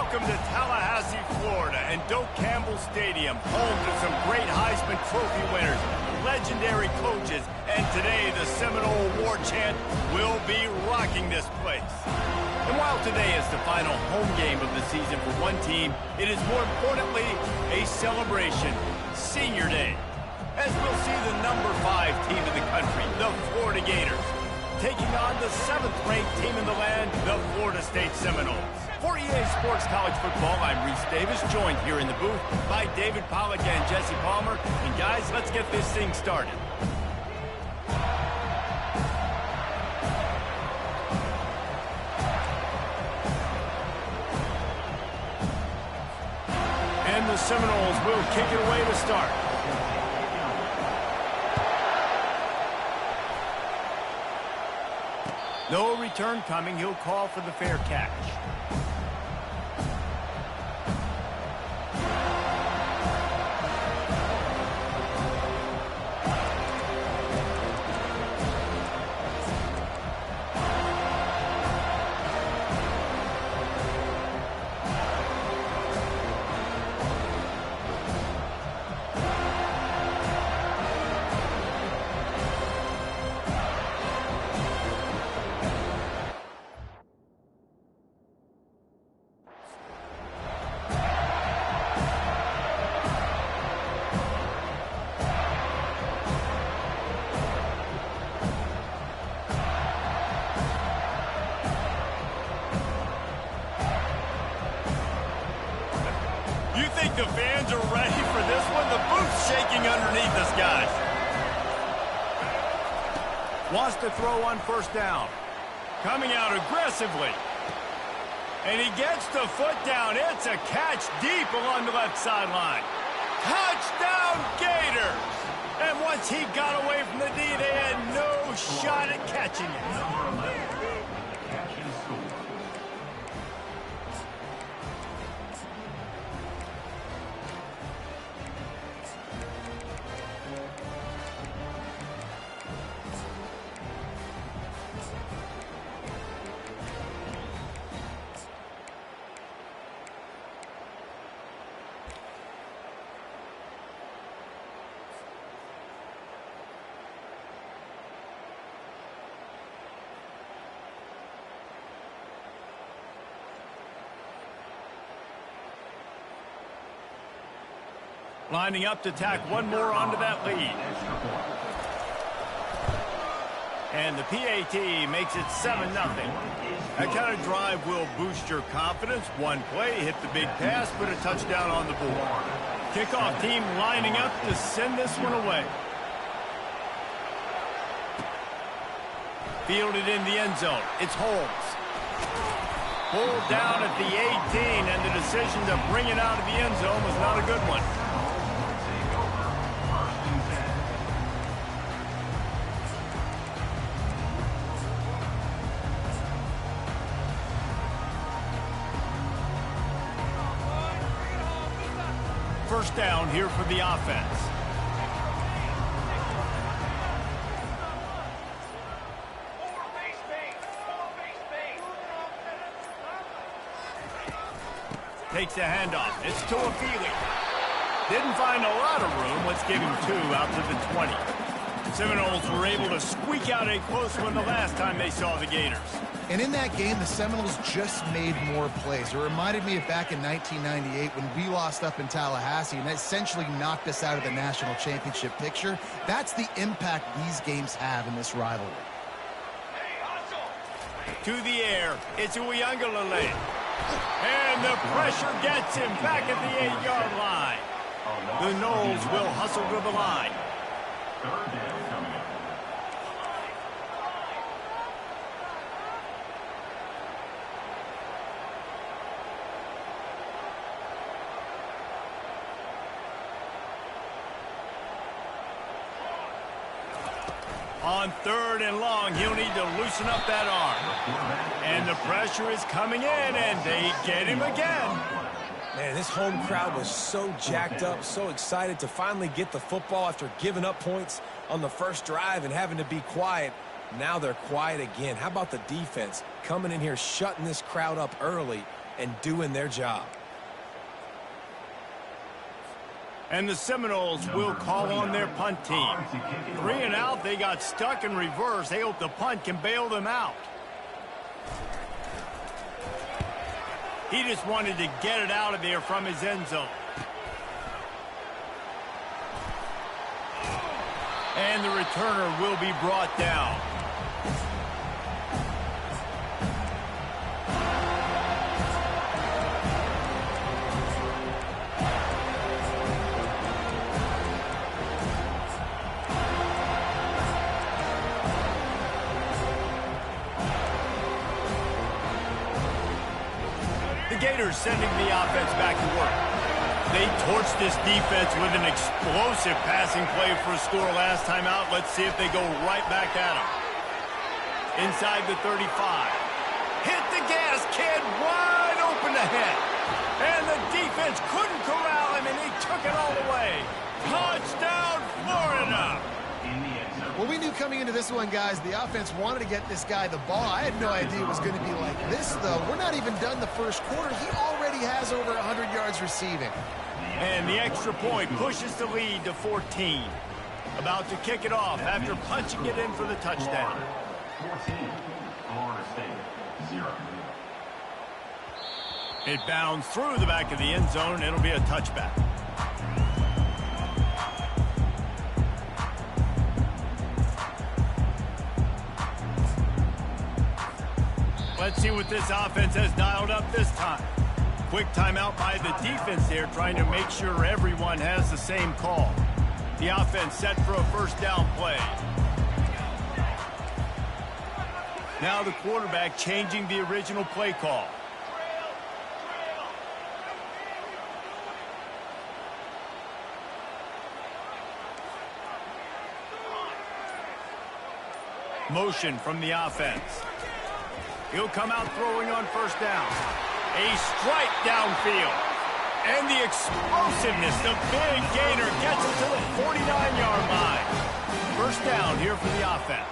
Welcome to Tallahassee, Florida, and Doak Campbell Stadium, home to some great Heisman Trophy winners, legendary coaches, and today the Seminole War Chant will be rocking this place. And while today is the final home game of the season for one team, it is more importantly a celebration, Senior Day, as we'll see the number 5 team in the country, the Florida Gators, taking on the 7th-ranked team in the land, the Florida State Seminoles. For EA Sports College Football, I'm Reese Davis, joined here in the booth by David Pollack and Jesse Palmer. And guys, let's get this thing started. And the Seminoles will kick it away to start. No return coming. He'll call for the fair catch. The fans are ready for this one. The booth's shaking underneath us, guys. Wants to throw on first down. Coming out aggressively. And he gets the foot down. It's a catch deep along the left sideline. Touchdown, Gators! And once he got away from the D, they had no shot at catching it. Lining up to tack one more onto that lead. And the PAT makes it 7-0. That kind of drive will boost your confidence. One play, hit the big pass, put a touchdown on the board. Kickoff team lining up to send this one away. Fielded in the end zone. It's Holmes. Pulled down at the 18, and the decision to bring it out of the end zone was not a good one. First down here for the offense. Takes the handoff. It's to a Feely. Didn't find a lot of room. Let's give him 2 out to the 20. Seminoles were able to squeak out a close one the last time they saw the Gators. And in that game, the Seminoles just made more plays. It reminded me of back in 1998 when we lost up in Tallahassee and essentially knocked us out of the national championship picture. That's the impact these games have in this rivalry. To the air, it's Uiagalelei. And the pressure gets him back at the 8-yard line. The Noles will hustle to the line. On 3rd and long, he'll need to loosen up that arm. And the pressure is coming in, and they get him again. Man, this home crowd was so jacked up, so excited to finally get the football after giving up points on the first drive and having to be quiet. Now they're quiet again. How about the defense coming in here, shutting this crowd up early and doing their job. And the Seminoles will call on their punt team. 3 and out, they got stuck in reverse. They hope the punt can bail them out. He just wanted to get it out of there from his end zone. And the returner will be brought down. The Gators sending the offense back to work. They torched this defense with an explosive passing play for a score last time out. Let's see if they go right back at them. Inside the 35. Hit the gas, kid. Wide open ahead. And the defense couldn't corral him, and he took it all the way. Touchdown, Florida. Well, we knew coming into this one, guys, the offense wanted to get this guy the ball. I had no idea it was going to be like this, though. We're not even done the first quarter. He already has over 100 yards receiving. And the extra point pushes the lead to 14. About to kick it off after punching it in for the touchdown. 14, Florida State, 0. It bounds through the back of the end zone, and it'll be a touchback. Let's see what this offense has dialed up this time. Quick timeout by the defense here, trying to make sure everyone has the same call. The offense set for a first down play. Now the quarterback changing the original play call. Motion from the offense. He'll come out throwing on first down. A strike downfield. And the explosiveness, the big gainer gets him to the 49-yard line. First down here for the offense.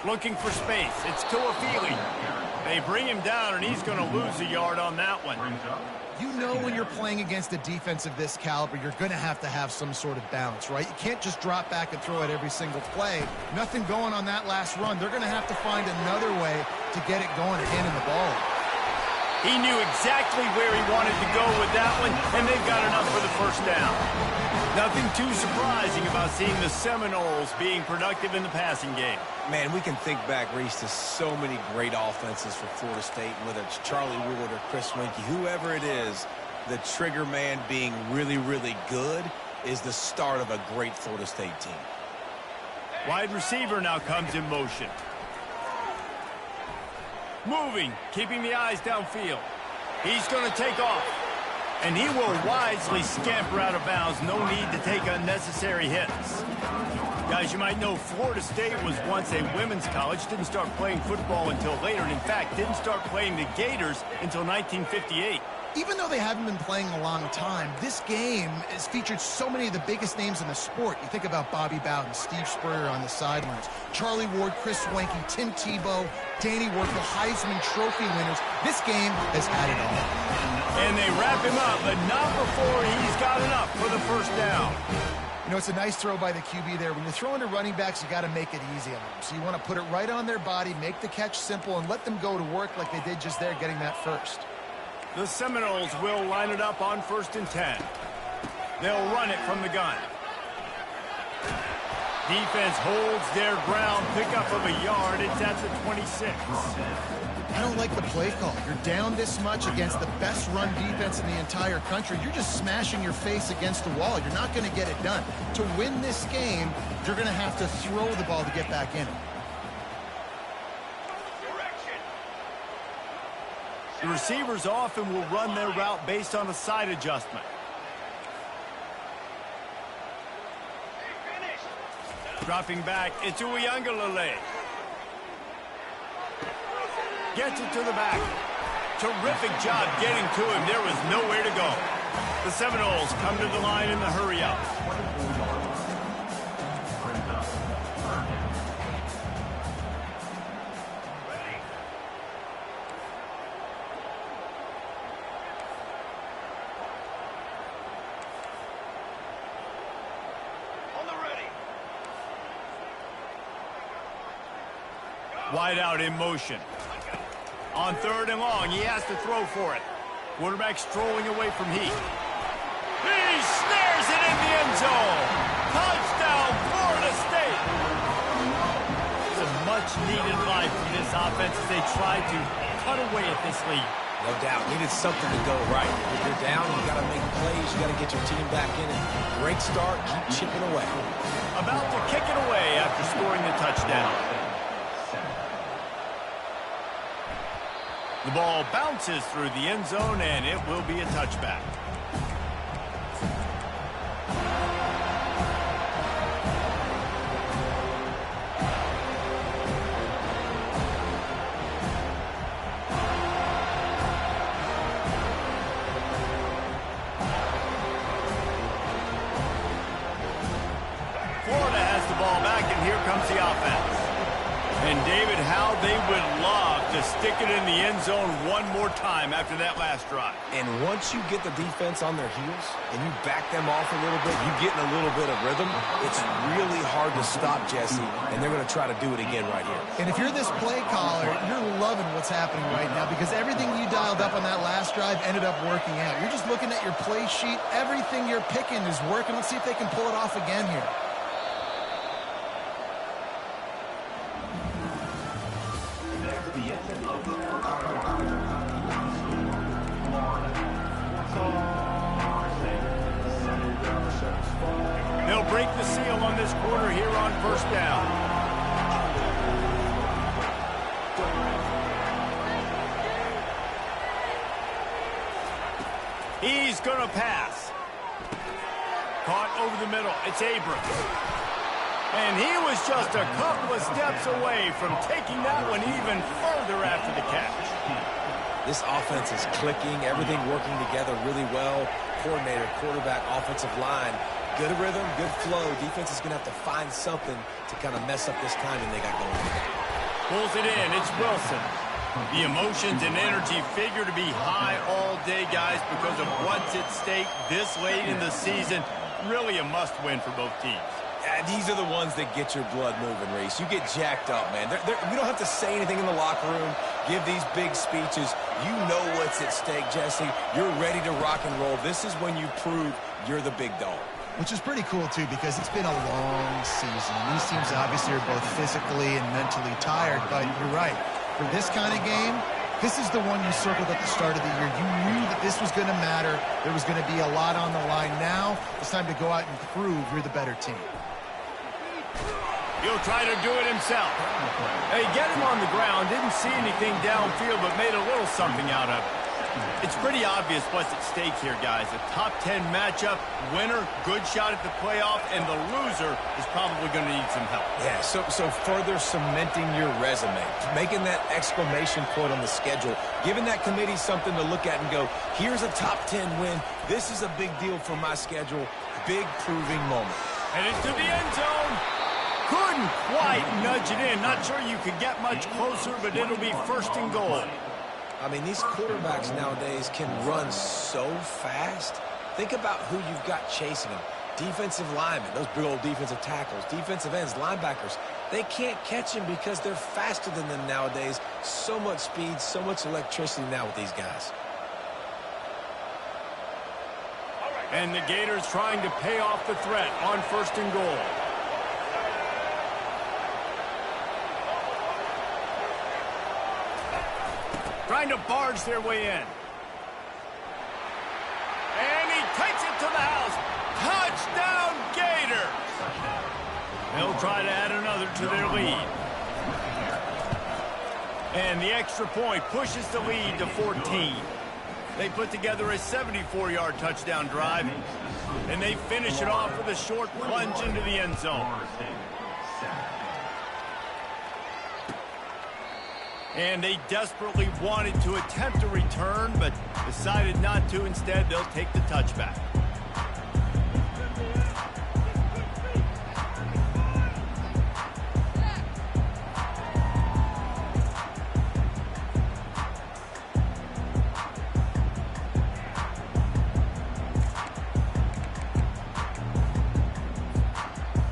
Looking for space. It's Tuafili. They bring him down, and he's going to lose a yard on that one. You know when you're playing against a defense of this caliber, you're going to have some sort of balance, right? You can't just drop back and throw it every single play. Nothing going on that last run. They're going to have to find another way to get it going and handing the ball. He knew exactly where he wanted to go with that one, and they've got enough for the first down. Nothing too surprising about seeing the Seminoles being productive in the passing game. Man, we can think back, Reese, to so many great offenses for Florida State, whether it's Charlie Ward or Chris Winkie, whoever it is, the trigger man being really, really good is the start of a great Florida State team. Wide receiver now comes in motion. Moving, keeping the eyes downfield. He's going to take off. And he will wisely scamper out of bounds. No need to take unnecessary hits. Guys, you might know Florida State was once a women's college. Didn't start playing football until later. And in fact, didn't start playing the Gators until 1958. Even though they haven't been playing a long time, this game has featured so many of the biggest names in the sport. You think about Bobby Bowden, Steve Spurrier on the sidelines, Charlie Ward, Chris Winkie, Tim Tebow, Danny Ward, the Heisman Trophy winners. This game has had it all. And they wrap him up, but not before he's got enough for the first down. You know, it's a nice throw by the QB there. When you're throwing to running backs, you got to make it easy on them. So you want to put it right on their body, make the catch simple, and let them go to work like they did just there, getting that first. The Seminoles will line it up on 1st and 10. They'll run it from the gun. Defense holds their ground, pickup of a yard. It's at the 26. I don't like the play call. You're down this much against the best run defense in the entire country. You're just smashing your face against the wall. You're not going to get it done. To win this game, you're going to have to throw the ball to get back in. The receivers often will run their route based on a side adjustment. Dropping back, it's Uiagalelei. Gets it to the back. Terrific job getting to him. There was nowhere to go. The Seminoles come to the line in the hurry-up. Wide out in motion. On 3rd and long, he has to throw for it. Quarterback strolling away from Heath. He snares it in the end zone. Touchdown, Florida State. It's a much-needed life from this offense as they try to cut away at this lead. No doubt. Needed something to go right. If you're down, you got to make plays. You got to get your team back in it. Great start. Keep chipping away. About to kick it away after scoring the touchdown. The ball bounces through the end zone, and it will be a touchback. Florida has the ball back, and here comes the offense. And David, how they would love to stick it in the end zone one more time after that last drive. And once you get the defense on their heels and you back them off a little bit, you get in a little bit of rhythm, it's really hard to stop, Jesse, and they're going to try to do it again right here. And if you're this play caller, you're loving what's happening right now because everything you dialed up on that last drive ended up working out. You're just looking at your play sheet. Everything you're picking is working. Let's see if they can pull it off again here. They'll break the seal on this quarter here on 1st down. He's going to pass. Caught over the middle. It's Abrams. And he was just a couple of steps away from taking that one even further after the catch. This offense is clicking, everything working together really well. Coordinator, quarterback, offensive line, good rhythm, good flow. Defense is going to have to find something to kind of mess up this timing they got going on. Pulls it in. It's Wilson. The emotions and energy figure to be high all day, guys, because of what's at stake this late in the season. Really a must-win for both teams. These are the ones that get your blood moving, Reese. You get jacked up, man. You don't have to say anything in the locker room, give these big speeches. You know what's at stake, Jesse. You're ready to rock and roll. This is when you prove you're the big dog. Which is pretty cool, too, because it's been a long season. These teams obviously are both physically and mentally tired, but you're right. For this kind of game, this is the one you circled at the start of the year. You knew that this was going to matter. There was going to be a lot on the line. Now it's time to go out and prove you're the better team. He'll try to do it himself. Hey, get him on the ground. Didn't see anything downfield, but made a little something out of it. It's pretty obvious what's at stake here, guys. A top 10 matchup, winner, good shot at the playoff, and the loser is probably going to need some help. Yeah, so further cementing your resume, making that exclamation point on the schedule, giving that committee something to look at and go, here's a top 10 win. This is a big deal for my schedule. Big proving moment. And into the end zone. Couldn't quite nudge it in. Not sure you could get much closer, but it'll be 1st and goal. I mean, these quarterbacks nowadays can run so fast. Think about who you've got chasing them. Defensive linemen, those big old defensive tackles, defensive ends, linebackers. They can't catch him because they're faster than them nowadays. So much speed, so much electricity now with these guys. And the Gators trying to pay off the threat on 1st and goal. Trying to barge their way in. And he takes it to the house. Touchdown, Gators! They'll try to add another to their lead. And the extra point pushes the lead to 14. They put together a 74-yard touchdown drive, and they finish it off with a short plunge into the end zone. And they desperately wanted to attempt a return, but decided not to. Instead, they'll take the touchback.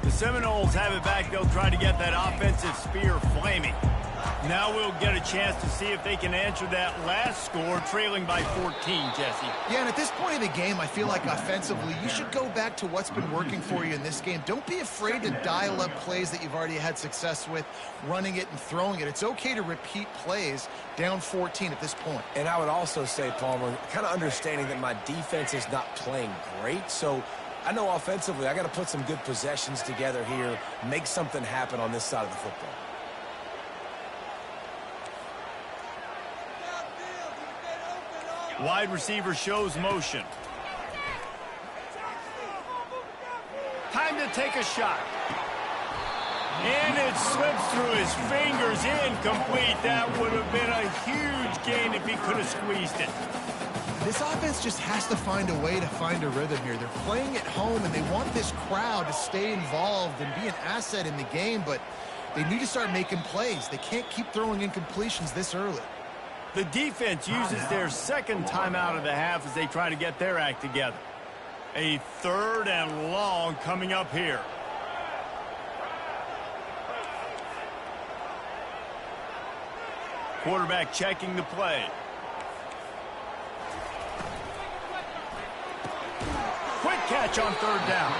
The Seminoles have it back. They'll try to get that offensive spear flaming. Now we'll get a chance to see if they can answer that last score, trailing by 14, Jesse. Yeah, and at this point in the game, I feel like offensively, you should go back to what's been working for you in this game. Don't be afraid to dial up plays that you've already had success with, running it and throwing it. It's okay to repeat plays down 14 at this point. And I would also say, Palmer, kind of understanding that my defense is not playing great, so I know offensively I got to put some good possessions together here, make something happen on this side of the football. Wide receiver shows motion. Time to take a shot. And it slips through his fingers, incomplete. That would have been a huge gain if he could have squeezed it. This offense just has to find a way to find a rhythm here. They're playing at home, and they want this crowd to stay involved and be an asset in the game, but they need to start making plays. They can't keep throwing incompletions this early. The defense uses their second timeout of the half as they try to get their act together. A 3rd and long coming up here. Quarterback checking the play. Quick catch on 3rd down.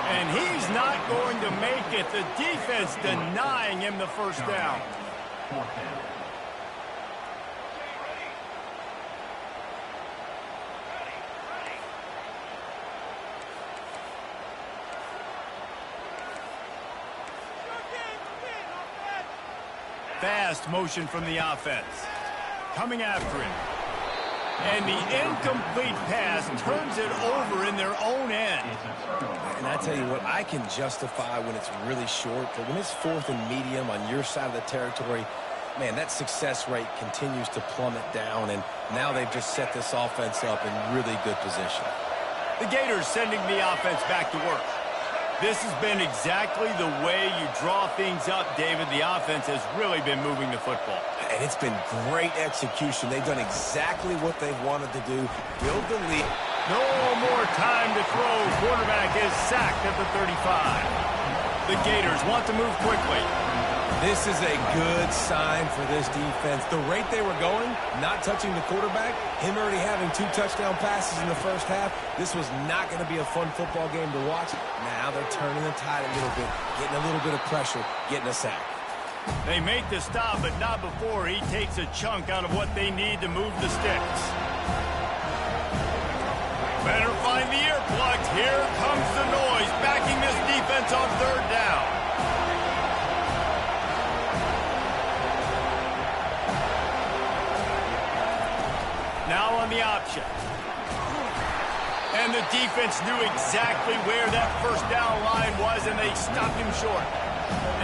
And he's not going to make it. The defense denying him the first down. Fast motion from the offense. Coming after him. And the incomplete pass turns it over in their own end. And I tell you what, I can justify when it's really short, but when it's 4th and medium on your side of the territory, man, that success rate continues to plummet down, and now they've just set this offense up in really good position. The Gators sending the offense back to work. This has been exactly the way you draw things up, David. The offense has really been moving the football. And it's been great execution. They've done exactly what they've wanted to do, build the lead. No more time to throw. Quarterback is sacked at the 35. The Gators want to move quickly. This is a good sign for this defense. The rate they were going, not touching the quarterback, him already having 2 touchdown passes in the first half, this was not going to be a fun football game to watch. Now they're turning the tide a little bit, getting a little bit of pressure, getting a sack. They make the stop, but not before he takes a chunk out of what they need to move the sticks. Better find the earplugs. Here comes the noise, backing this defense on 3rd down. Now on the option. And the defense knew exactly where that first down line was, and they stopped him short.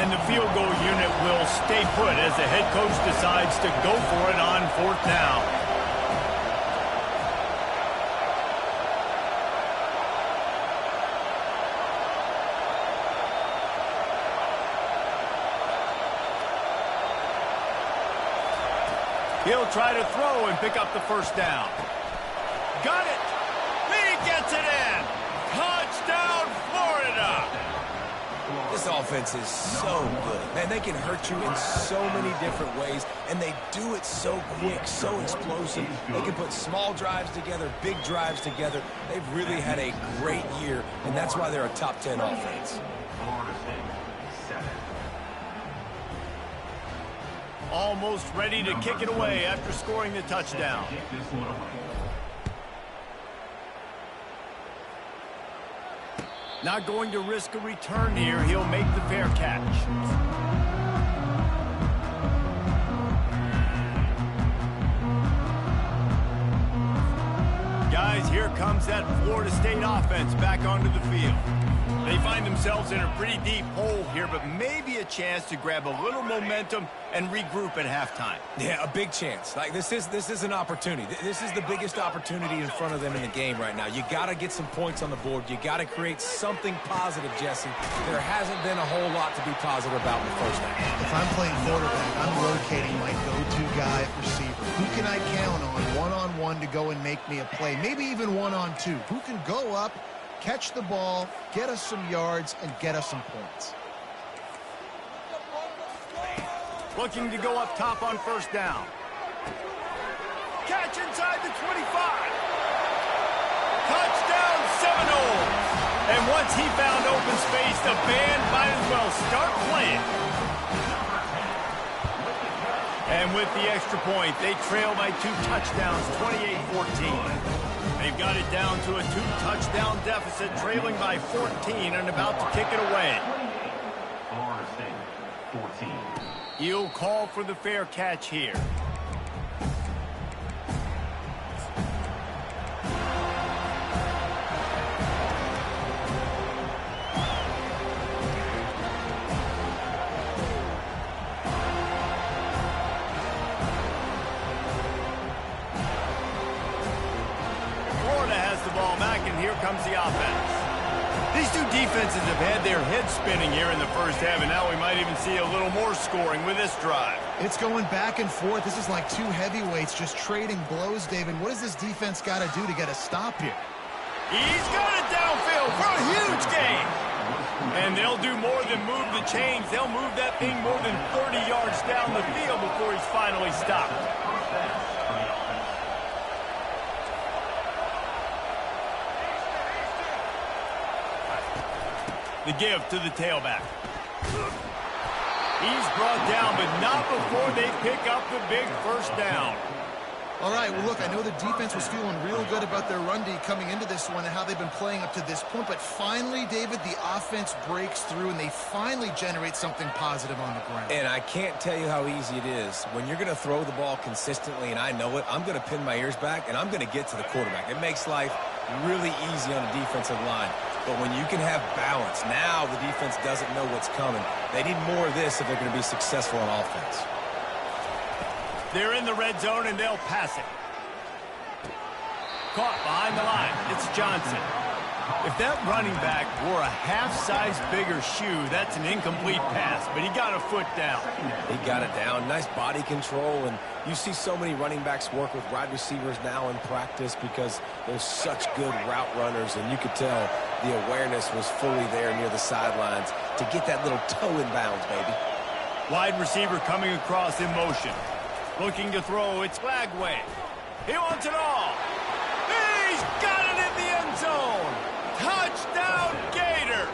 And the field goal unit will stay put as the head coach decides to go for it on 4th down. He'll try to throw and pick up the first down. Got it! He gets it in! Touchdown, Florida! This offense is so good. Man, they can hurt you in so many different ways, and they do it so quick, so explosive. They can put small drives together, big drives together. They've really had a great year, and that's why they're a top 10 offense. Almost ready to kick it away after scoring the touchdown. Not going to risk a return here. He'll make the fair catch. Guys, Here comes that Florida State offense back onto the field. They find themselves in a pretty deep hole here, but maybe a chance to grab a little momentum and regroup at halftime. Yeah, a big chance. Like this is an opportunity. This is the biggest opportunity in front of them in the game right now. You got to get some points on the board. You got to create something positive, Jesse. There hasn't been a whole lot to be positive about in the first half. If I'm playing quarterback, I'm rotating my go-to guy at receiver. Who can I count on one-on-one to go and make me a play? Maybe even one-on-two. Who can go up, catch the ball, get us some yards, and get us some points? Looking to go up top on first down. Catch inside the 25. Touchdown Seminoles. And once he found open space, the band might as well start playing. And with the extra point, they trail by 2 touchdowns, 28-14. They've got it down to a 2-touchdown deficit, trailing by 14 and about to kick it away. Florida State, 14. He'll call for the fair catch here. Florida has the ball back, and here comes the offense. These two defenses have had their heads spinning here in the first half, and now we might even see a little more scoring with this drive. It's going back and forth. This is like two heavyweights just trading blows, David. What does this defense got to do to get a stop here? He's got it downfield for a huge gain. And they'll do more than move the chains. They'll move that thing more than 30 yards down the field before he's finally stopped. The give to the tailback. He's brought down, but not before they pick up the big first down. All right, well, look, I know the defense was feeling real good about their run D coming into this one and how they've been playing up to this point, but finally, David, the offense breaks through and they finally generate something positive on the ground. And I can't tell you how easy it is. When you're going to throw the ball consistently, and I know it, I'm going to pin my ears back, and I'm going to get to the quarterback. It makes life really easy on the defensive line. But when you can have balance, now the defense doesn't know what's coming. They need more of this if they're going to be successful on offense. They're in the red zone, and they'll pass it. Caught behind the line. It's Johnson. If that running back wore a half-size bigger shoe, that's an incomplete pass, but he got a foot down. He got it down. Nice body control, and you see so many running backs work with wide receivers now in practice because they're such good route runners, and you could tell the awareness was fully there near the sidelines to get that little toe in bounds, baby. Wide receiver coming across in motion. Looking to throw, it's Flagway. He wants it all. He's got it in the end zone. Touchdown, Gator.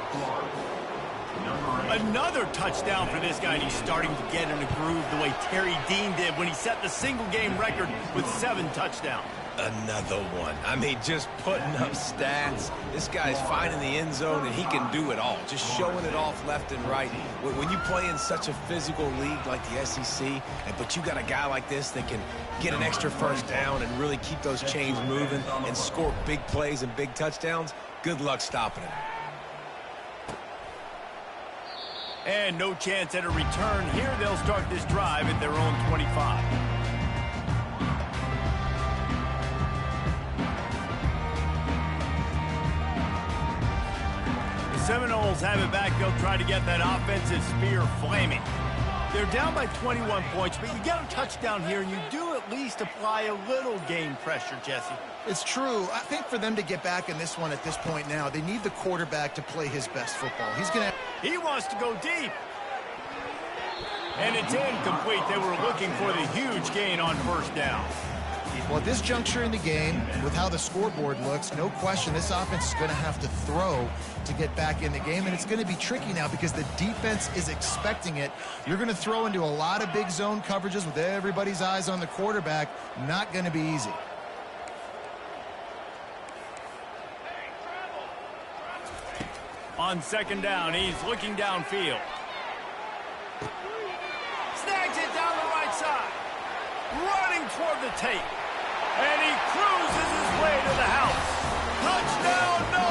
Another touchdown for this guy, and he's starting to get in a groove the way Terry Dean did when he set the single-game record with 7 touchdowns. Another one. I mean, just putting up stats. This guy's finding the end zone, and he can do it all. Just showing it off left and right. When you play in such a physical league like the SEC, but you got a guy like this that can get an extra first down and really keep those chains moving and score big plays and big touchdowns, good luck stopping him. And no chance at a return here. They'll start this drive at their own 25. Seminoles have it back. They'll try to get that offensive spear flaming. They're down by 21 points, but you get a touchdown here, and you do at least apply a little game pressure, Jesse. It's true. I think for them to get back in this one at this point now, they need the quarterback to play his best football. He wants to go deep. And it's incomplete. They were looking for the huge gain on first down. Well, at this juncture in the game, with how the scoreboard looks, no question this offense is going to have to throw to get back in the game, and it's going to be tricky now because the defense is expecting it. You're going to throw into a lot of big zone coverages with everybody's eyes on the quarterback. Not going to be easy. On second down, he's looking downfield. Snags it down the right side. Running toward the tape. And he cruises his way to the house. Touchdown, no!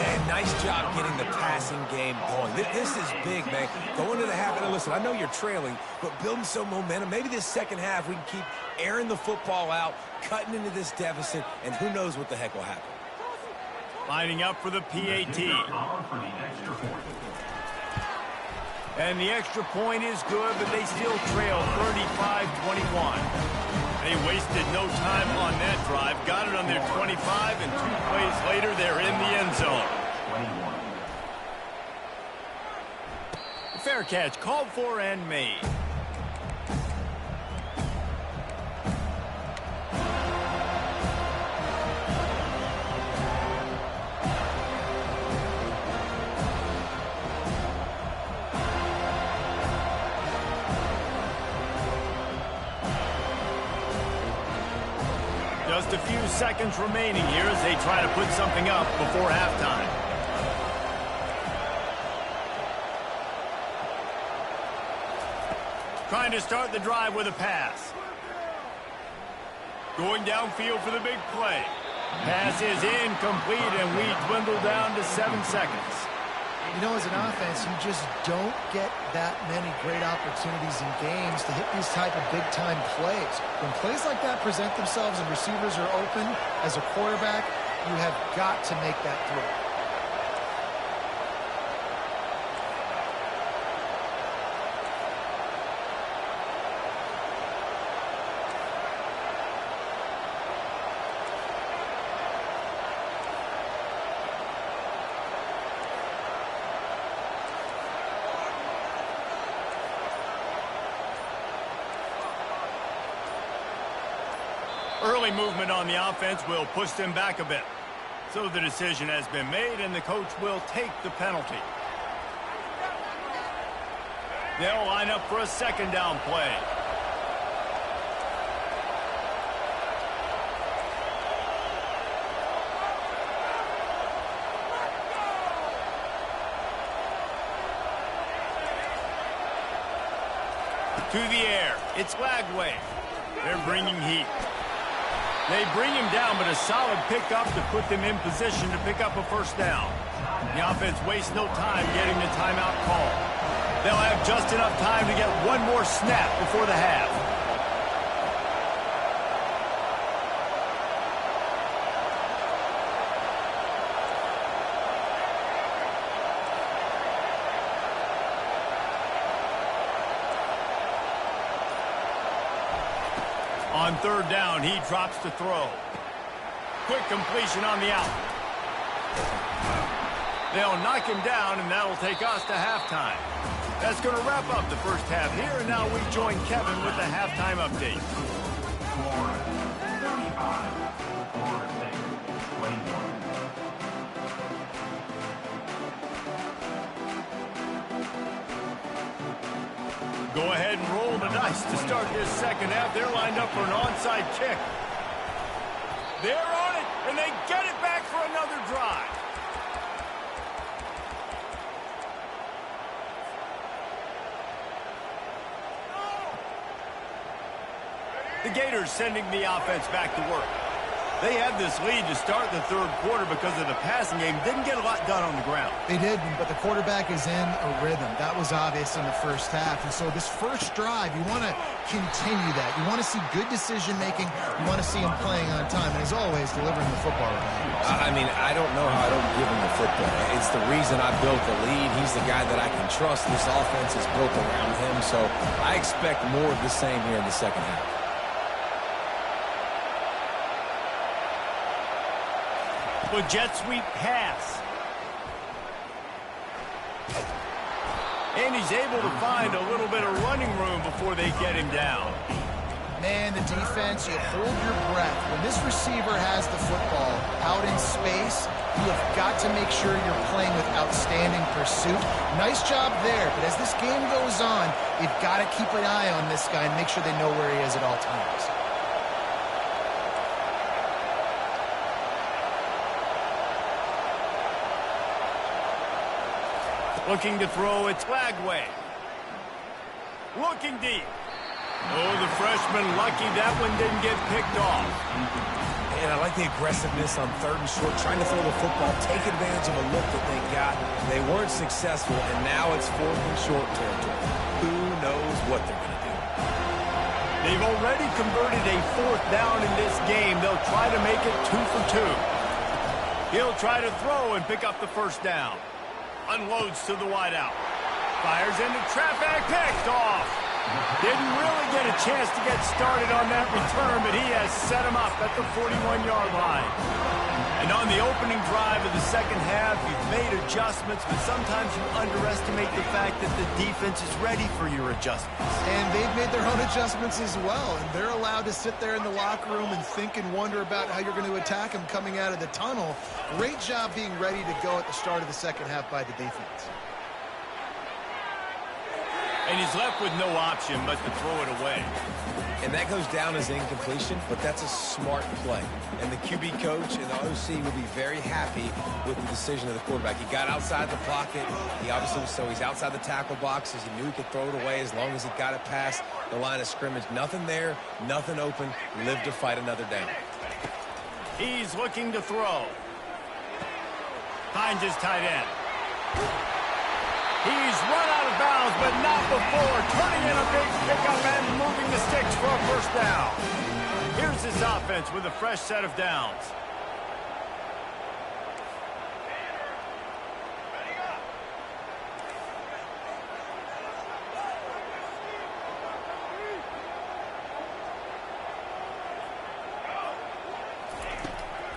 Man, nice job getting the passing game going. This is big, man. Going to the half, and listen, I know you're trailing, but building some momentum. Maybe this second half we can keep airing the football out, cutting into this deficit, and who knows what the heck will happen. Lining up for the PAT. And the extra point is good, but they still trail 35-21. They wasted no time on that drive. Got it on their 25, and 2 plays later, they're in the end zone. Fair catch called for and made. Just a few seconds remaining here as they try to put something up before halftime. Trying to start the drive with a pass. Going downfield for the big play. Pass is incomplete, and we dwindle down to 7 seconds. You know, as an offense, you just don't get that many great opportunities in games to hit these type of big-time plays. When plays like that present themselves and receivers are open, as a quarterback, you have got to make that throw. Early movement on the offense will push them back a bit. So the decision has been made, and the coach will take the penalty. They'll line up for a second down play. To the air. It's Lagway. They're bringing heat. They bring him down, but a solid pickup to put them in position to pick up a first down. The offense wastes no time getting the timeout call. They'll have just enough time to get one more snap before the half. On third down, he drops to throw. Quick completion on the out. They'll knock him down, and that'll take us to halftime. That's going to wrap up the first half here, and now we join Kevin with the halftime update. Go ahead and roll the dice to start this second half. They're lined up for an onside kick. They're on it, and they get it back for another drive. The Gators sending the offense back to work. They had this lead to start the third quarter because of the passing game. Didn't get a lot done on the ground. They didn't, but the quarterback is in a rhythm. That was obvious in the first half. And so this first drive, you want to continue that. You want to see good decision-making. You want to see him playing on time. And as always, delivering the football. I mean, I don't know how I don't give him the football. It's the reason I built the lead. He's the guy that I can trust. This offense is built around him. So I expect more of the same here in the second half. With jet sweep pass. And he's able to find a little bit of running room before they get him down. Man, the defense, you hold your breath. When this receiver has the football out in space, you have got to make sure you're playing with outstanding pursuit. Nice job there, but as this game goes on, you've got to keep an eye on this guy and make sure they know where he is at all times. Looking to throw, it's Lagway. Looking deep. Oh, the freshman lucky that one didn't get picked off. And I like the aggressiveness on 3rd and short, trying to throw the football, take advantage of a look that they got. They weren't successful, and now it's 4th and short territory. Who knows what they're going to do? They've already converted a 4th down in this game. They'll try to make it 2 for 2. He'll try to throw and pick up the 1st down. Unloads to the wideout. Fires into traffic, picked off. Didn't really get a chance to get started on that return, but he has set him up at the 41-yard line. And on the opening drive of the 2nd half, you've made adjustments, but sometimes you underestimate the fact that the defense is ready for your adjustments. And they've made their own adjustments as well, and they're allowed to sit there in the locker room and think and wonder about how you're going to attack them coming out of the tunnel. Great job being ready to go at the start of the 2nd half by the defense. And he's left with no option but to throw it away. And that goes down as incompletion, but that's a smart play. And the QB coach and the OC will be very happy with the decision of the quarterback. He got outside the pocket. He obviously, so he's outside the tackle boxes. He knew he could throw it away as long as he got it past the line of scrimmage. Nothing there, nothing open. Live to fight another down. He's looking to throw. Finds his tight end. He's run out of bounds, but not before turning in a big pickup and moving the sticks for a 1st down. Here's his offense with a fresh set of downs.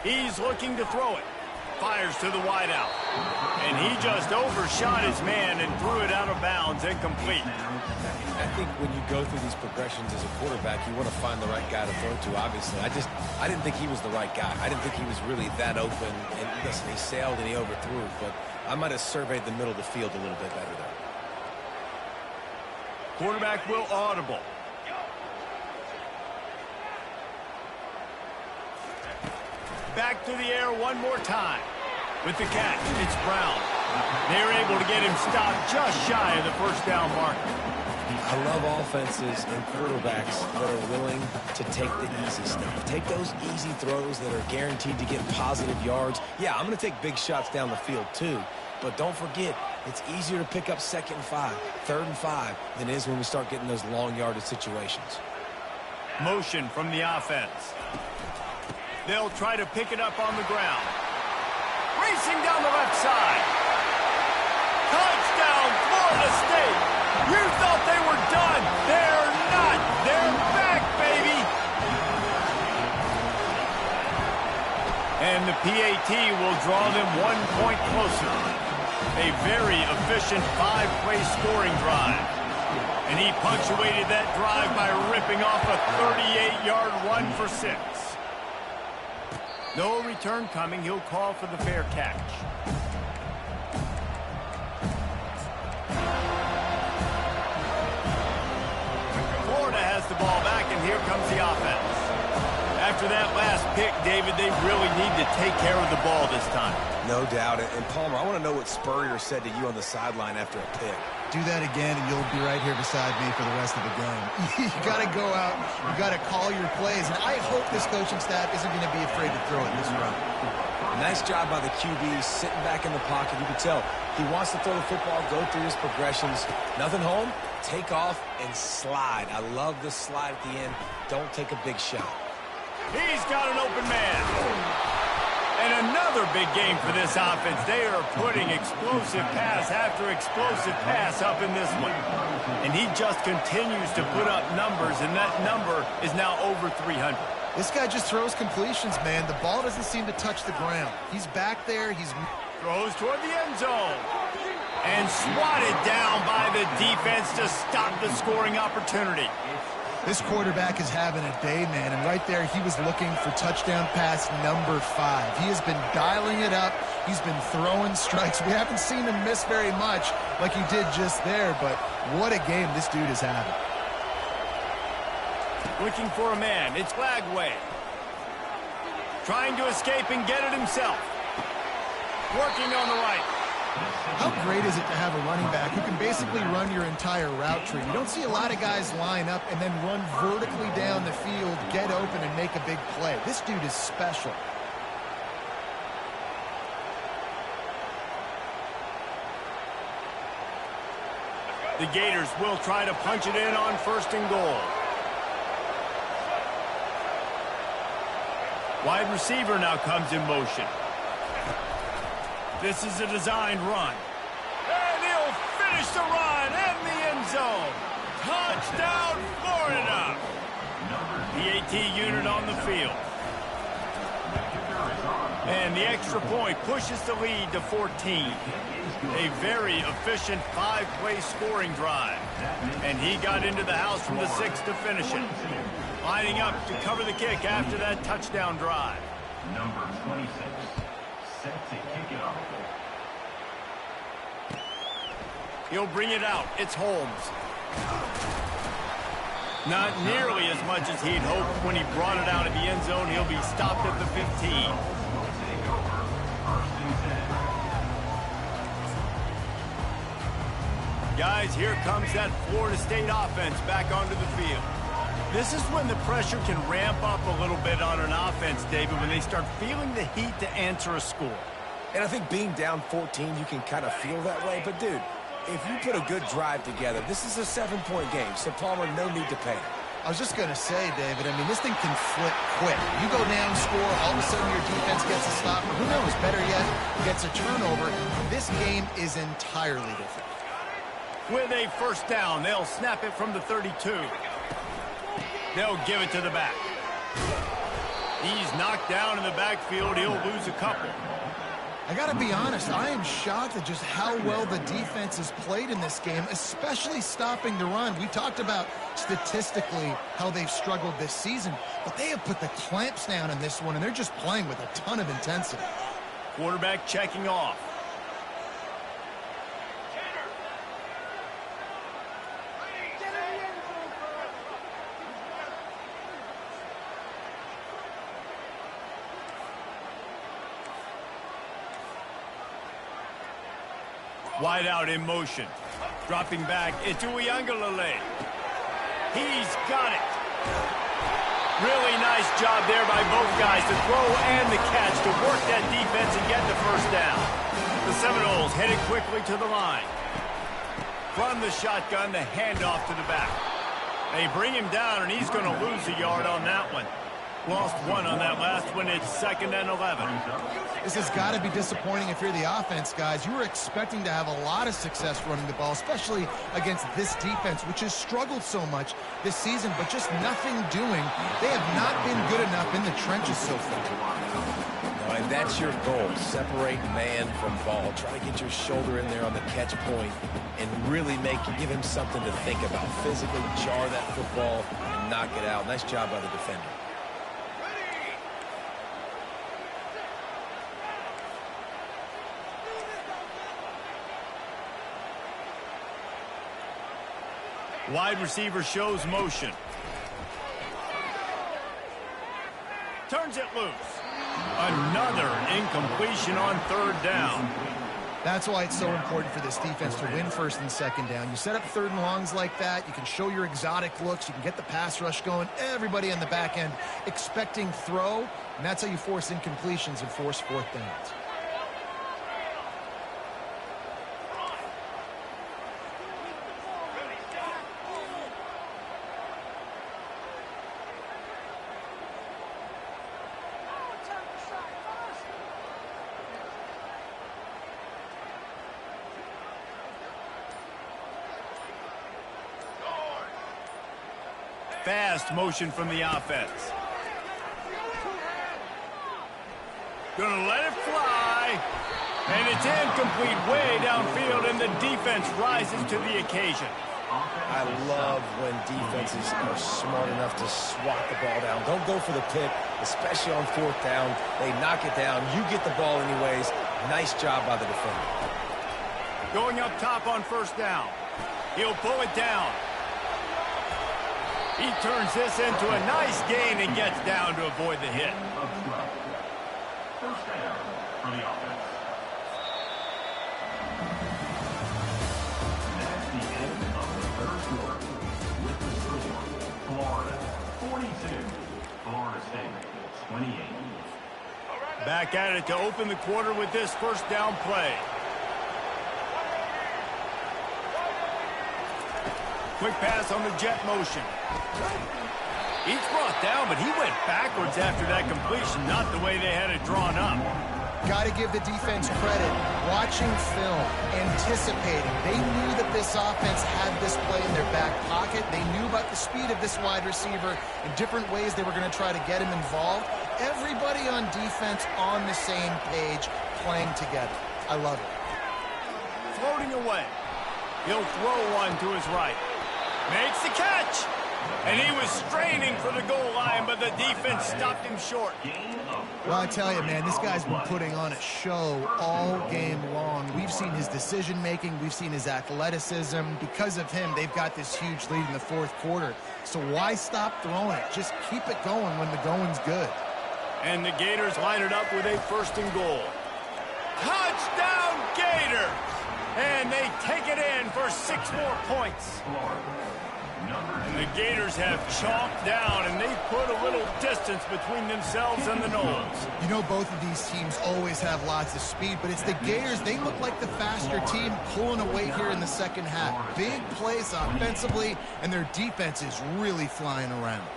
He's looking to throw it. Fires to the wideout. And he just overshot his man and threw it out of bounds, incomplete. I think when you go through these progressions as a quarterback, you want to find the right guy to throw to, obviously. I didn't think he was the right guy. I didn't think he was really that open. And listen, he sailed and he overthrew, but I might have surveyed the middle of the field a little bit better there. Quarterback will audible. Back to the air one more time. With the catch, it's Brown. They're able to get him stopped just shy of the 1st down mark. I love offenses and quarterbacks that are willing to take the easy stuff. Take those easy throws that are guaranteed to get positive yards. Yeah, I'm going to take big shots down the field too. But don't forget, it's easier to pick up 2nd and 5, 3rd and 5 than it is when we start getting those long yardage situations. Motion from the offense. They'll try to pick it up on the ground. Racing down the left side. Touchdown, Florida State. You thought they were done. They're not. They're back, baby. And the PAT will draw them 1 point closer. A very efficient 5-play scoring drive. And he punctuated that drive by ripping off a 38-yard run for 6. No return coming. He'll call for the fair catch. Florida has the ball back, and here comes the offense. After that last pick, David, they really need to take care of the ball this time. No doubt. And Palmer, I want to know what Spurrier said to you on the sideline after a pick. Do that again, and you'll be right here beside me for the rest of the game. You got to go out. You got to call your plays, and I hope this coaching staff isn't going to be afraid to throw it this run. Nice job by the QB, sitting back in the pocket. You can tell he wants to throw the football, go through his progressions. Nothing home, take off, and slide. I love the slide at the end. Don't take a big shot. He's got an open man. And another big game for this offense. They are putting explosive pass after explosive pass up in this one. And he just continues to put up numbers, and that number is now over 300. This guy just throws completions, man. The ball doesn't seem to touch the ground. He's back there. He's throws toward the end zone. And swatted down by the defense to stop the scoring opportunity. This quarterback is having a day, man, and right there he was looking for touchdown pass number 5. He has been dialing it up. He's been throwing strikes. We haven't seen him miss very much like he did just there, but what a game this dude is having. Looking for a man. It's Lagway. Trying to escape and get it himself. Working on the right. How great is it to have a running back who can basically run your entire route tree? You don't see a lot of guys line up and then run vertically down the field, get open, and make a big play. This dude is special. The Gators will try to punch it in on 1st and goal. Wide receiver now comes in motion. This is a designed run. And he'll finish the run in the end zone. Touchdown, Florida. The AT unit on the field. And the extra point pushes the lead to 14. A very efficient 5-play scoring drive. And he got into the house from the 6 to finish it. Lining up to cover the kick after that touchdown drive. Number 26, set to kick it off. He'll bring it out. It's Holmes. Not nearly as much as he'd hoped when he brought it out of the end zone. He'll be stopped at the 15. Guys, here comes that Florida State offense back onto the field. This is when the pressure can ramp up a little bit on an offense, David, when they start feeling the heat to answer a score. And I think being down 14, you can kind of feel that way. But, dude, if you put a good drive together, this is a 7-point game. So, Palmer, no need to panic. I was just going to say, David, I mean, this thing can flip quick. You go down, score, all of a sudden your defense gets a stop. Or who knows, better yet, gets a turnover. This game is entirely different. With a 1st down, they'll snap it from the 32. They'll give it to the back. He's knocked down in the backfield. He'll lose a couple. I got to be honest, I am shocked at just how well the defense has played in this game, especially stopping the run. We talked about statistically how they've struggled this season, but they have put the clamps down in this one, and they're just playing with a ton of intensity. Quarterback checking off. Wide out in motion. Dropping back into Uiagalelei. He's got it. Really nice job there by both guys to throw and the catch to work that defense and get the 1st down. The Seminoles headed quickly to the line. From the shotgun, the handoff to the back. They bring him down, and he's going to lose a yard on that one. Lost 1 on that last one. It's 2nd and 11. This has got to be disappointing if you're the offense, guys. You were expecting to have a lot of success running the ball, especially against this defense, which has struggled so much this season, but just nothing doing. They have not been good enough in the trenches so far. No, and that's your goal. Separate man from ball. Try to get your shoulder in there on the catch point and really give him something to think about. Physically jar that football and knock it out. Nice job by the defender. Wide receiver shows motion. Turns it loose. Another incompletion on 3rd down. That's why it's so important for this defense to win 1st and 2nd down. You set up 3rd and longs like that. You can show your exotic looks. You can get the pass rush going. Everybody on the back end expecting throw. And that's how you force incompletions and force 4th downs. Fast motion from the offense. Gonna let it fly. And it's incomplete way downfield, and the defense rises to the occasion. I love when defenses are smart enough to swat the ball down. Don't go for the pick, especially on 4th down. They knock it down. You get the ball anyways. Nice job by the defender. Going up top on 1st down. He'll pull it down. He turns this into a nice gain and gets down to avoid the hit. 1st down for the offense. Florida 42, Florida State 28. Back at it to open the quarter with this first down play. Quick pass on the jet motion. He's brought down, but he went backwards after that completion, not the way they had it drawn up. Got to give the defense credit. Watching film, anticipating. They knew that this offense had this play in their back pocket. They knew about the speed of this wide receiver and different ways they were going to try to get him involved. Everybody on defense on the same page, playing together. I love it. Floating away. He'll throw one to his right. Makes the catch. And he was straining for the goal line, but the defense stopped him short. Well, I tell you, man, this guy's been putting on a show all game long. We've seen his decision-making. We've seen his athleticism. Because of him, they've got this huge lead in the fourth quarter. So why stop throwing it? Just keep it going when the going's good. And the Gators line it up with a first and goal. Touchdown, Gators! And they take it in for 6 more points. And the Gators have chomped down, and they've put a little distance between themselves and the Noles. You know, both of these teams always have lots of speed, but it's the Gators. They look like the faster team pulling away here in the second half. Big plays offensively, and their defense is really flying around.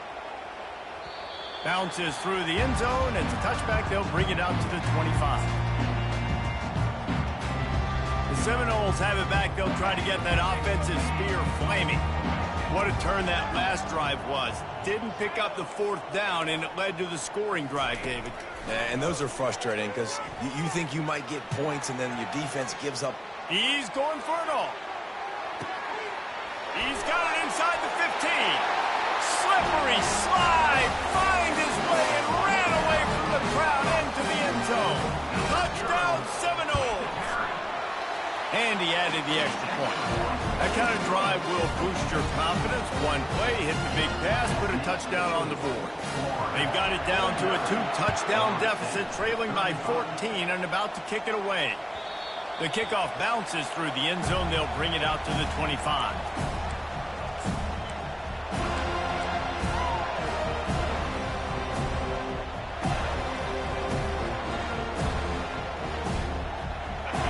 Bounces through the end zone. It's a touchback. They'll bring it out to the 25. The Seminoles have it back. They'll try to get that offensive spear flaming. What a turn that last drive was. Didn't pick up the fourth down, and it led to the scoring drive, David. And those are frustrating because you think you might get points, and then your defense gives up. He's going for it all. He's got it inside the 15. Slippery slide. Find his way and ran away from the crowd into the end zone. Touchdown, Seminoles. And he added the extra point. That kind of drive will boost your confidence. One play, hit the big pass, put a touchdown on the board. They've got it down to a 2-touchdown deficit, trailing by 14 and about to kick it away. The kickoff bounces through the end zone. They'll bring it out to the 25.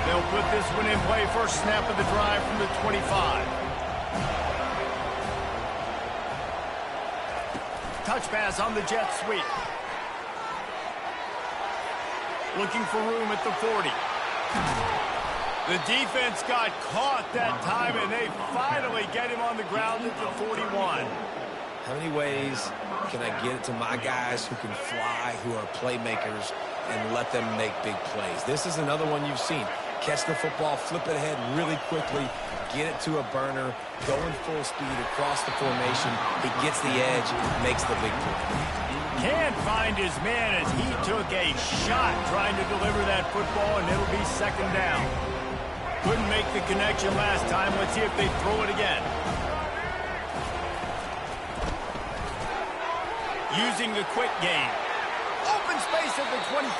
They'll put this one in play. First snap of the drive from the 25. Touch pass on the jet sweep. Looking for room at the 40. The defense got caught that time, and they finally get him on the ground at the 41. How many ways can I get it to my guys who can fly, who are playmakers, and let them make big plays? This is another one you've seen. Catch the football, flip it ahead really quickly, get it to a burner, going full speed across the formation. He gets the edge, makes the big play. Can't find his man as he took a shot trying to deliver that football, and it'll be second down. Couldn't make the connection last time. Let's see if they throw it again. Using the quick game. Open space at the 25.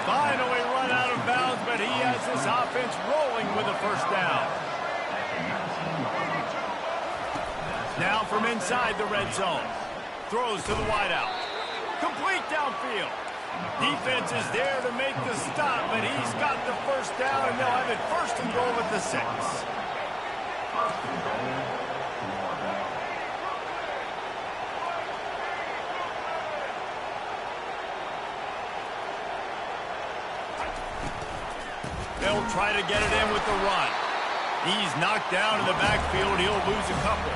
Finally run out of bounds, but he has this offense rolling with a first down. Now from inside the red zone. Throws to the wideout. Complete downfield. Defense is there to make the stop, but he's got the first down, and they'll have it first and goal at the 6. They'll try to get it in with the run. He's knocked down in the backfield. He'll lose a couple.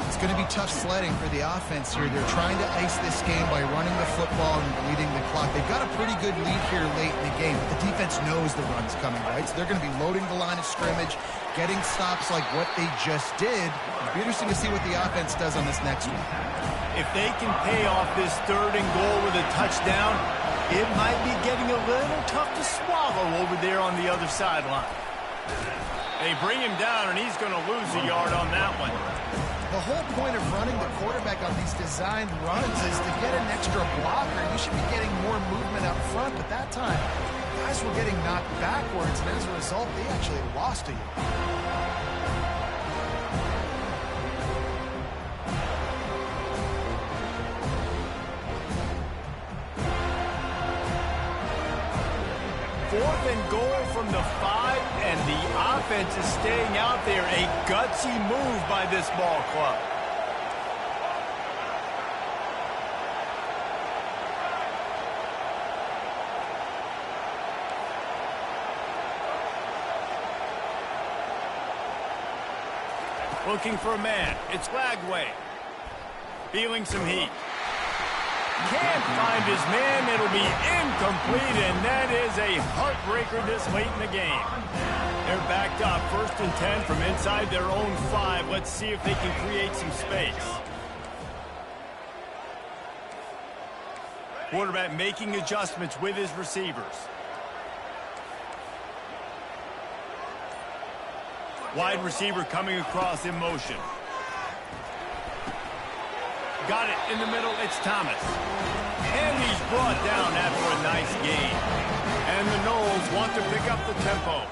It's going to be tough sledding for the offense here. They're trying to ice this game by running the football and bleeding the clock. They've got a pretty good lead here late in the game, but the defense knows the run's coming, right? So they're going to be loading the line of scrimmage, getting stops like what they just did. It'll be interesting to see what the offense does on this next one. If they can pay off this third and goal with a touchdown, it might be getting a little tough to swallow over there on the other sideline. They bring him down, and he's going to lose a yard on that one. The whole point of running the quarterback on these designed runs is to get an extra blocker. You should be getting more movement up front, but that time, guys were getting knocked backwards, and as a result, they actually lost a yard. 4th and goal from the 5, and the offense is staying out there. A gutsy move by this ball club. Looking for a man. It's Lagway. Feeling some heat. Can't find his man. It'll be incomplete, and that is a heartbreaker this late in the game. They're backed up 1st and 10 from inside their own 5. Let's see if they can create some space. Quarterback making adjustments with his receivers. Wide receiver coming across in motion. Got it in the middle. It's Thomas. And he's brought down after a nice gain. And the Noles want to pick up the tempo.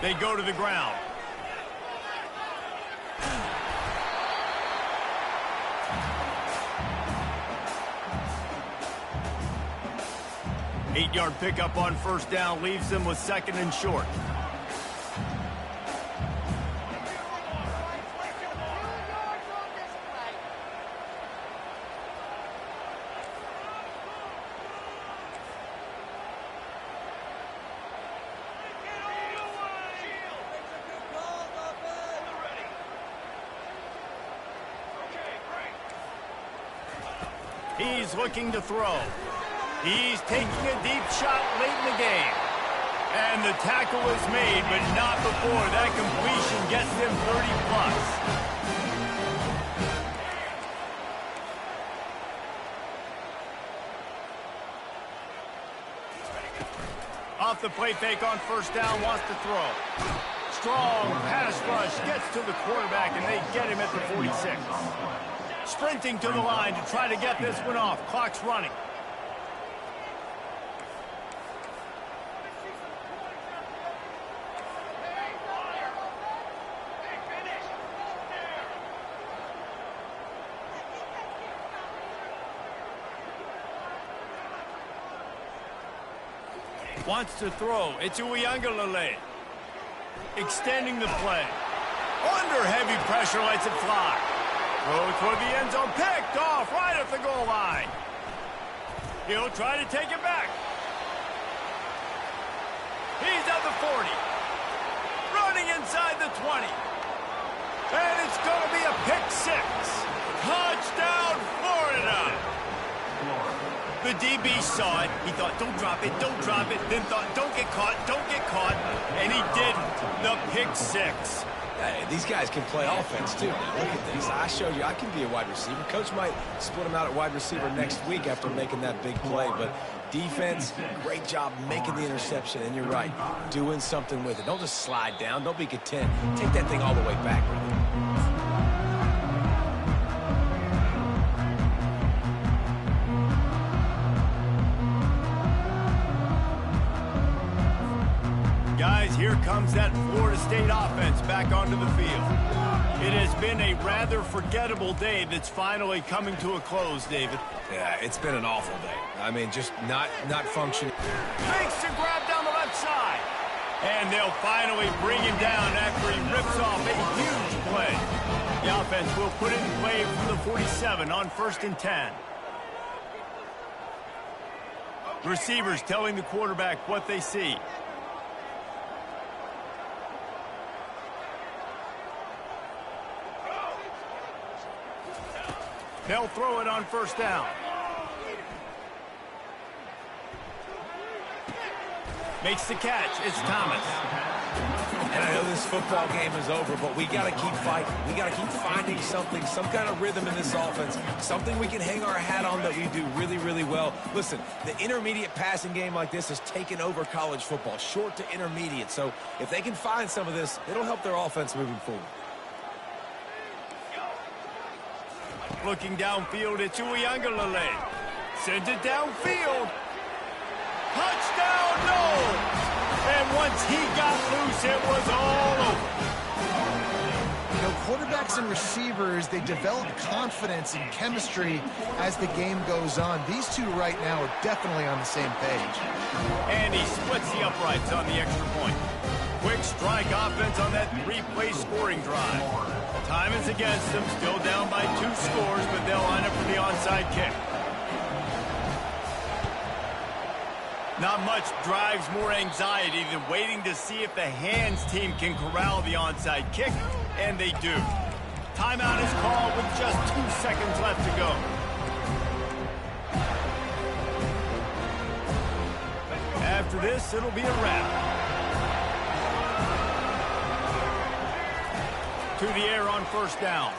They go to the ground. Eight-yard pickup on 1st down leaves them with 2nd and short. He's looking to throw. He's taking a deep shot late in the game. And the tackle is made, but not before that completion gets them 30-plus. Off the play fake on 1st down, wants to throw. Strong pass rush gets to the quarterback, and they get him at the 46. Sprinting to the line to try to get this one off. Clock's running. Wants to throw. It's Ncaa. Extending the play. Under heavy pressure, lets it fly. Throw toward the end zone. Picked off right at the goal line. He'll try to take it back. He's at the 40. Running inside the 20. And it's going to be a pick 6. Touchdown, Florida. The DB saw it. He thought, don't drop it, don't drop it. Then thought, don't get caught, don't get caught. And he didn't. The pick 6. Hey, these guys can play offense, too. Now, look at this. I showed you I can be a wide receiver. Coach might split him out at wide receiver next week after making that big play. But defense, great job making the interception. And you're right, doing something with it. Don't just slide down. Don't be content. Take that thing all the way back, brother. Guys, here comes that Florida State offense back onto the field. It has been a rather forgettable day that's finally coming to a close, David. Yeah, it's been an awful day. I mean, just not functioning. Makes the grab down the left side. And they'll finally bring him down after he rips off a huge play. The offense will put it in play from the 47 on 1st and 10. Receivers telling the quarterback what they see. They'll throw it on 1st down. Makes the catch. It's Thomas. And I know this football game is over, but we got to keep fighting. We got to keep finding something, some kind of rhythm in this offense, something we can hang our hat on that we do really, really well. Listen, the intermediate passing game like this has taken over college football, short to intermediate. So if they can find some of this, it'll help their offense moving forward. Looking downfield, it's Ncaa. Sends it downfield. Touchdown, no! And once he got loose, it was all over. No quarterbacks and receivers, they develop confidence and chemistry as the game goes on. These two right now are definitely on the same page. And he splits the uprights on the extra point. Quick strike offense on that three-play scoring drive. Time is against them, still down by 2 scores, but they'll line up for the onside kick. Not much drives more anxiety than waiting to see if the hands team can corral the onside kick, and they do. Timeout is called with just 2 seconds left to go. After this, it'll be a wrap. To the air on first down.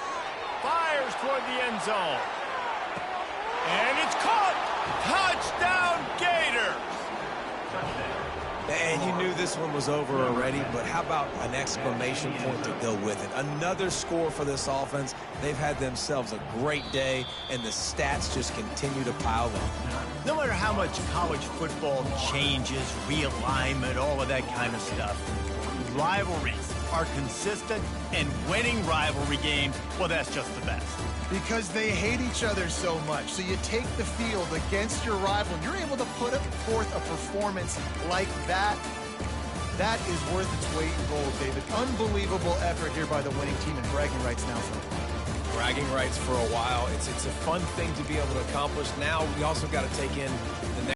Fires toward the end zone. And it's caught! Touchdown Gators! And you knew this one was over already, but how about an exclamation point to go with it? Another score for this offense. They've had themselves a great day, and the stats just continue to pile up. No matter how much college football changes, realignment, all of that kind of stuff, rivalries are consistent, and winning rivalry games, well, that's just the best. Because they hate each other so much. So you take the field against your rival, and you're able to put forth a performance like that. That is worth its weight in gold, David. Unbelievable effort here by the winning team, and bragging rights now for them. Bragging rights for a while. It's a fun thing to be able to accomplish. Now we also got to take in the next